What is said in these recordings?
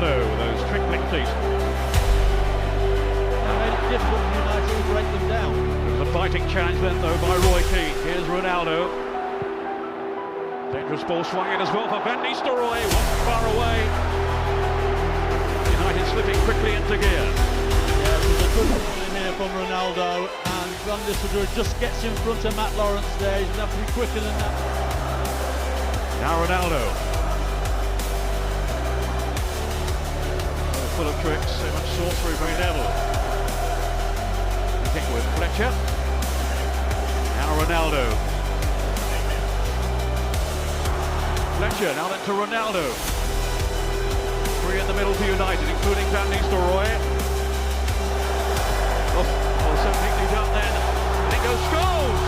Ronaldo with those trickling feet. They made it difficult for United to break them down. There's a fighting challenge then though by Roy Keane. Here's Ronaldo. Dangerous ball swung in as well for Van Nistelrooy. Wasn't far away. United slipping quickly into gear. Yeah, there's a good ball in here from Ronaldo, and Van Nistelrooy just gets in front of Matt Lawrence there. He's going to have to be quicker than that. Now Ronaldo. Full of tricks, so much sorcery by Neville. Kick with Fletcher. Now Ronaldo. Fletcher, now then to Ronaldo. Three in the middle for United, including Van Nistelrooy. Oh, so neatly done then. And it goes Scholes!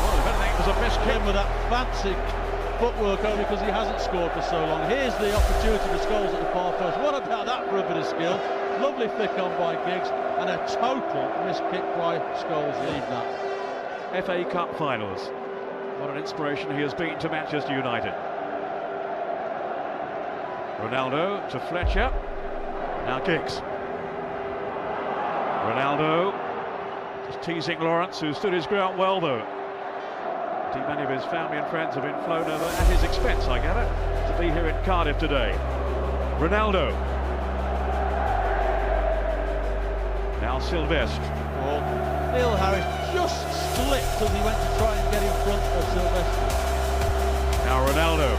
Well, if anything, it was a missed kick. With that fancy footwork only because he hasn't scored for so long. Here's the opportunity for Scholes at the far post. What about that for a bit of skill? Lovely flick on by Giggs and a total missed kick by Scholes. Leave that. FA Cup finals. What an inspiration he has been to Manchester United. Ronaldo to Fletcher. Now Giggs. Ronaldo just teasing Lawrence, who stood his ground well though. Many of his family and friends have been flown over at his expense, I gather, to be here in Cardiff today. Ronaldo. Now Sylvestre. Well, Neil Harris just slipped as he went to try and get in front of Sylvestre. Now Ronaldo.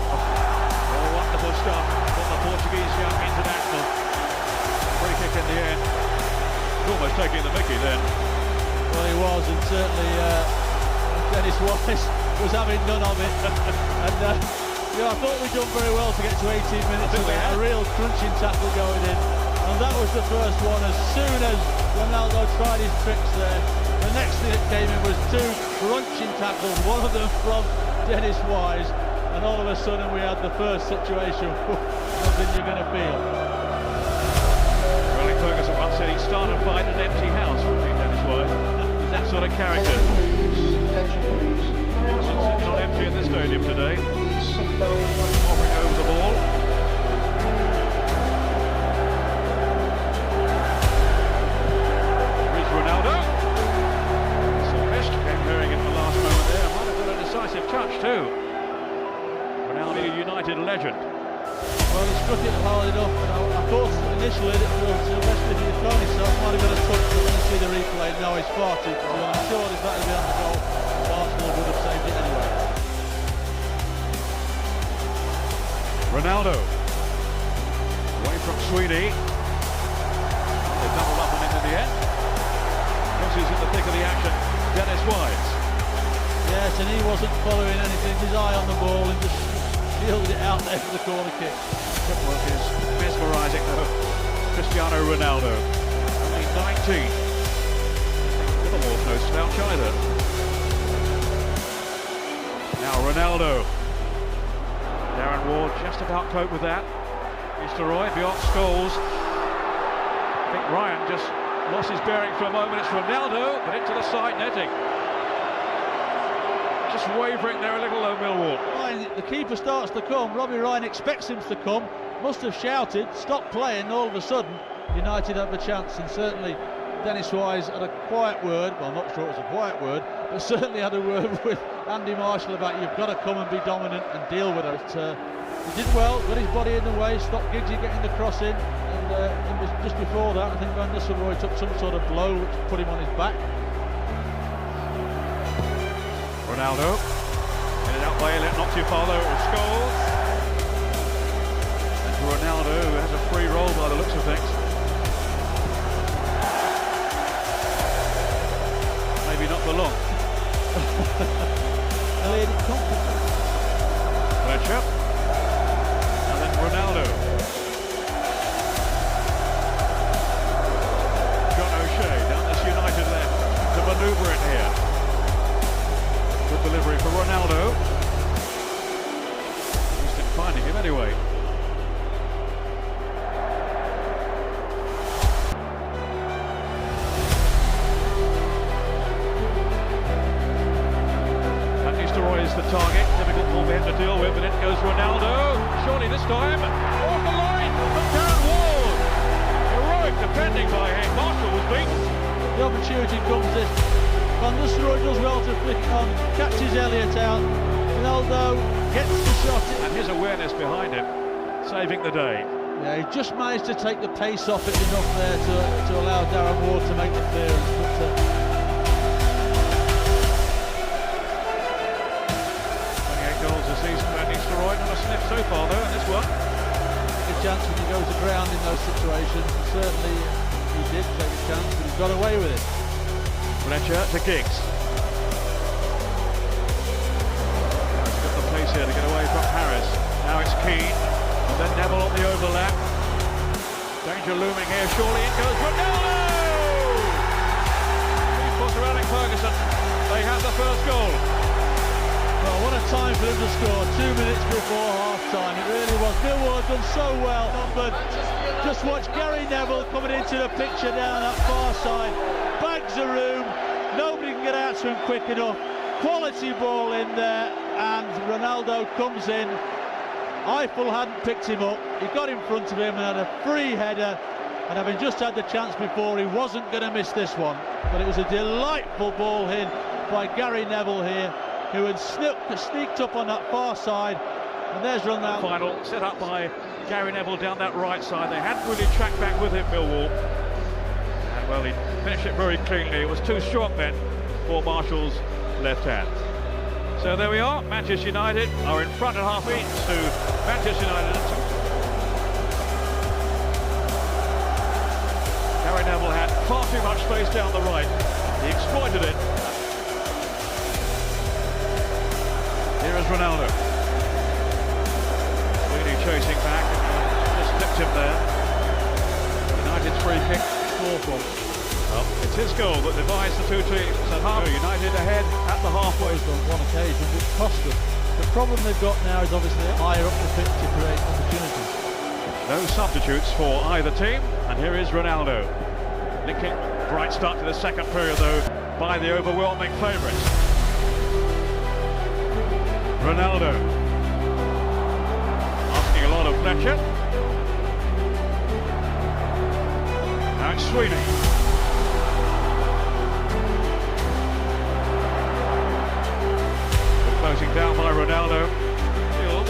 Oh, wonderful stuff from the Portuguese young international. Free kick in the end. Almost taking the mickey then. Well, he was, and certainly Dennis Wise was having none of it. And I thought we'd done very well to get to 18 minutes of a real crunching tackle going in. And that was the first one. As soon as Ronaldo tried his tricks there, the next thing that came in was two crunching tackles, one of them from Dennis Wise. And all of a sudden we had the first situation. Something you're going to feel. Ferguson once said he'd start a fight in an empty house with Dennis Wise. He's that sort of character. It's not empty in this stadium today. Hovering over the ball. Here's Ronaldo. Sylvestre came hearing it at the last moment there. Might have got a decisive touch too. Ronaldo, a United legend. Well, he struck it hard enough, and I thought initially that Sylvestre, if he had thrown himself, might have got a touch, but when you see the replay, no, he's far too close. I'm sure if that had been on the goal, Arsenal would have saved it anyway. Ronaldo. Away from Sweeney. They double up and into the end. Because he's in the thick of the action, Dennis Wise. Yes, and he wasn't following anything, his eye on the ball and just fielded it out there for the corner kick. Footwork is mesmerising though. Cristiano Ronaldo, only 19. Liverpool's no slouch either. Now Ronaldo. Darren Ward just about coped with that. Nistelrooy beyond Scholes. I think Ryan just lost his bearing for a moment. It's Ronaldo, but into the side netting. Just wavering there a little though, Millwall. The keeper starts to come. Robbie Ryan expects him to come. Must have shouted, stop playing. All of a sudden, United have a chance, and certainly Dennis Wise had a quiet word. Well, I'm not sure it was a quiet word, but certainly had a word with Andy Marshall about you've got to come and be dominant and deal with it. He did well, got his body in the way, stopped Giggsy getting the cross in, and it was just before that I think Van Nistelrooy took some sort of blow which put him on his back. Ronaldo, headed out by Elliott, not too far though, it was Scholes. And Ronaldo, who has a free roll by the looks of things. Maybe not for long. Fletcher. And then Ronaldo. John O'Shea down this United left to manoeuvre it here. Good delivery for Ronaldo. Houston finding him anyway. Van Nistelrooy is the target. Difficult ball for him to deal with, but in goes Ronaldo. The opportunity comes in. Van Nistelrooy does well to flick it on, catches Elliott out. Ronaldo gets the shot. And his awareness behind him, saving the day. Yeah, he just managed to take the pace off it enough there to allow Darren Ward to make the clearance. But, 28 goals a season for Nistelrooy. Not a sniff so far though in this one. a chance when he goes aground in those situations. And certainly he did take a chance, but he's got away with it. Fletcher to Giggs. He's got the pace here to get away from Harris. Now it's Keane. And then Neville on the overlap. Danger looming here. Surely it goes. Ronaldo! He's put to Alex Ferguson. They have the first goal. Well, what a time for him to score, 2 minutes before half-time. It really was. Millwall have done so well, but just watch Gary Neville coming into the picture down that far side. Bags the room, nobody can get out to him quick enough. Quality ball in there, and Ronaldo comes in. Eiffel hadn't picked him up. He got in front of him and had a free header, and having just had the chance before, he wasn't going to miss this one. But it was a delightful ball in by Gary Neville here, who had sneaked up on that far side, and there's Ronaldo. Final set up by Gary Neville down that right side. They hadn't really tracked back with him, Millwall. And well, he finished it very cleanly. It was too strong then for Marshall's left hand. So there we are. Manchester United are in front at half each to Manchester United. Gary Neville had far too much space down the right. He exploited it. Here is Ronaldo. Really chasing back and just flipped him there. United's free kick. Well, it's his goal that divides the two teams at half. United ahead at the halfway. On one occasion, which cost them. The problem they've got now is obviously higher up the pitch to create opportunities. No substitutes for either team, and here is Ronaldo. Linking bright start to the second period though by the overwhelming favourites. Ronaldo asking a lot of Fletcher. Now it's Sweeney. Closing down by Ronaldo. Still,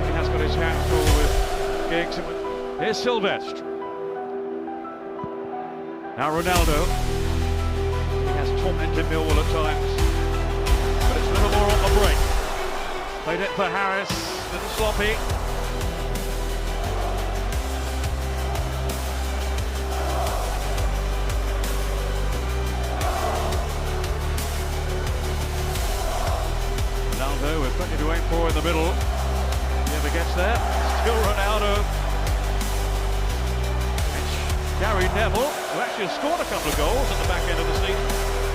he has got his hands full with Giggs. Here's Sylvestre. Now Ronaldo. He has tormented Millwall at times. But it's a little more on the break. Played it for Harris, a little sloppy. Ronaldo with plenty to aim for in the middle. He never gets there. Still Ronaldo. It's Gary Neville, who actually has scored a couple of goals at the back end of the season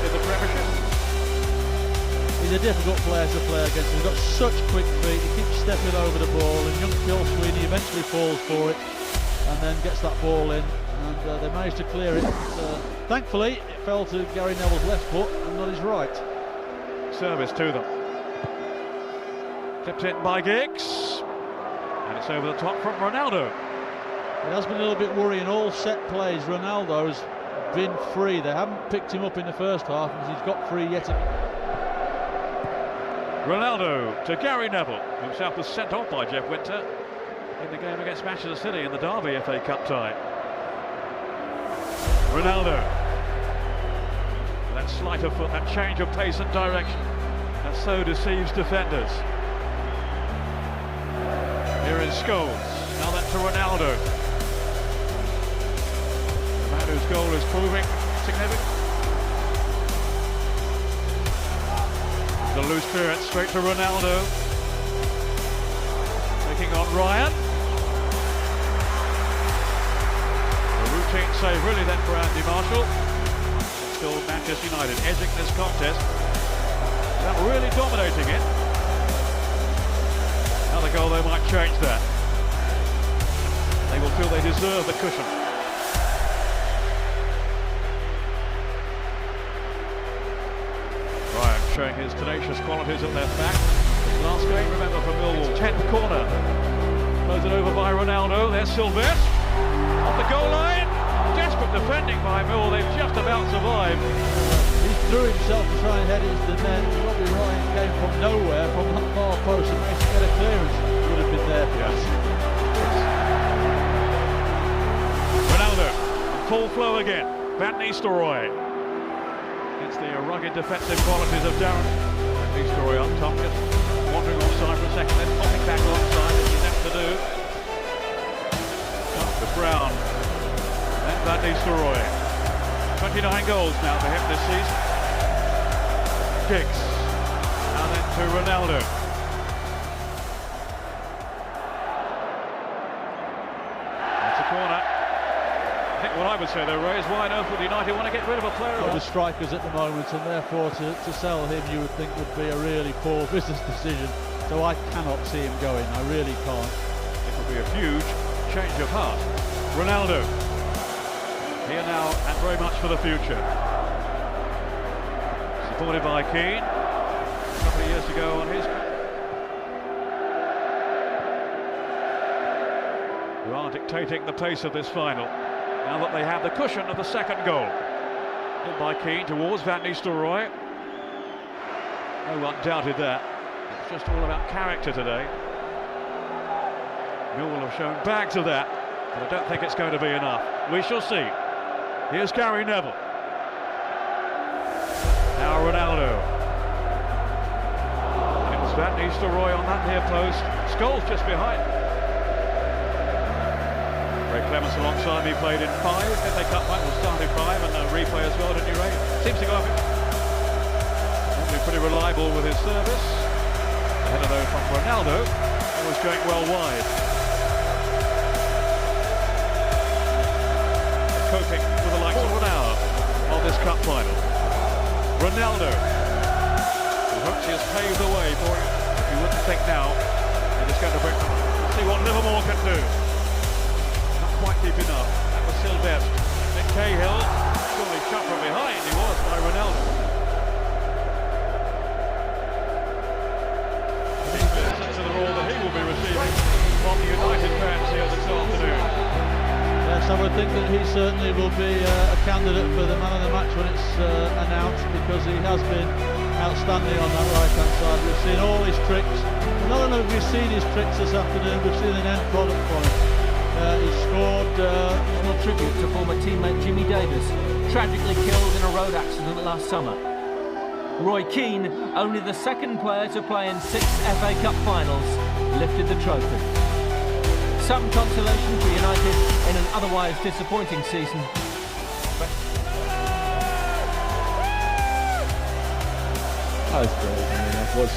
in the Premiership. He's a difficult player to play against. He's got such quick feet. He keeps stepping over the ball, and young Phil Sweeney eventually falls for it and then gets that ball in, and they managed to clear it. Thankfully, it fell to Gary Neville's left foot and not his right. Service to them. Clipped in by Giggs, and it's over the top from Ronaldo. It has been a little bit worrying. All set plays, Ronaldo's been free. They haven't picked him up in the first half, and he's got free yet again. Ronaldo to Gary Neville, who himself was sent off by Jeff Winter in the game against Manchester City in the Derby FA Cup tie. Ronaldo. That sleight of foot, that change of pace and direction, that so deceives defenders. Here is Scholes. Now then to Ronaldo. The man whose goal is proving significant. The loose clearance straight to Ronaldo. Taking on Ryan. A routine save really then for Andy Marshall. Still Manchester United edging this contest. They're really dominating it. Another goal, they might change that. They will feel they deserve the cushion. Ryan showing his tenacious qualities at left back. His last game, remember, for Millwall. 10th corner. Close it over by Ronaldo. There's Sylvestre. Off the goal line. desperate defending by Millwall. They've just about survived. He threw himself to try and head into the net. Robbie Ryan came from nowhere, from that far post, and managed to get a clearance. Would have been there for us. Ronaldo, full flow again. Van Nistelrooy. It's the rugged defensive qualities of Darren. Van Nistelrooy up top, just wandering offside for a second, then popping back onside, as he's apt to do. Up to Brown. And Van Nistelrooy. 29 goals now for him this season. Kicks. Now then to Ronaldo. That's a corner. I think what I would say though, Ray, is why on earth would United want to get rid of a player? The strikers at the moment, and therefore to sell him you would think would be a really poor business decision. So I cannot see him going, I really can't. It will be a huge change of heart. Ronaldo. Here now and very much for the future. Supported by Keane. A couple of years to go on his. Who are dictating the pace of this final. Now that they have the cushion of the second goal. Hit by Keane towards Van Nistelrooy. No one doubted that. It's just all about character today. Millwall have shown bags of that, but I don't think it's going to be enough. We shall see. Here's Gary Neville. Now Ronaldo. And it was Van Nistelrooy on that near post. Scholes just behind. Ray Clements alongside me played in 5. FA Cup fight will start in 5 and a replay as well, didn't you, Ray? Seems to go up. Normally pretty reliable with his service. The header though from Ronaldo. It was going well wide. Coping with the likes of an hour of this cup final. Ronaldo, who hopes he has paved the way for it. If you wouldn't think now, it is going to bring them. Let's see what Livermore can do. Not quite deep enough. That was Sylvester. Nick Cahill, surely shot from behind. He was by Ronaldo. Listen to the roar that he will be receiving from the United fans here this afternoon. Yes, I would think that he certainly will be a candidate for the man of the match when it's announced, because he has been outstanding on that right-hand side. We've seen all his tricks. Not only have we seen his tricks this afternoon, we've seen an end product from him. He scored. National tribute to former teammate Jimmy Davis, tragically killed in a road accident last summer. Roy Keane, only the second player to play in 6 FA Cup finals, lifted the trophy. Some consolation for United in an otherwise disappointing season. That was great. I mean, that was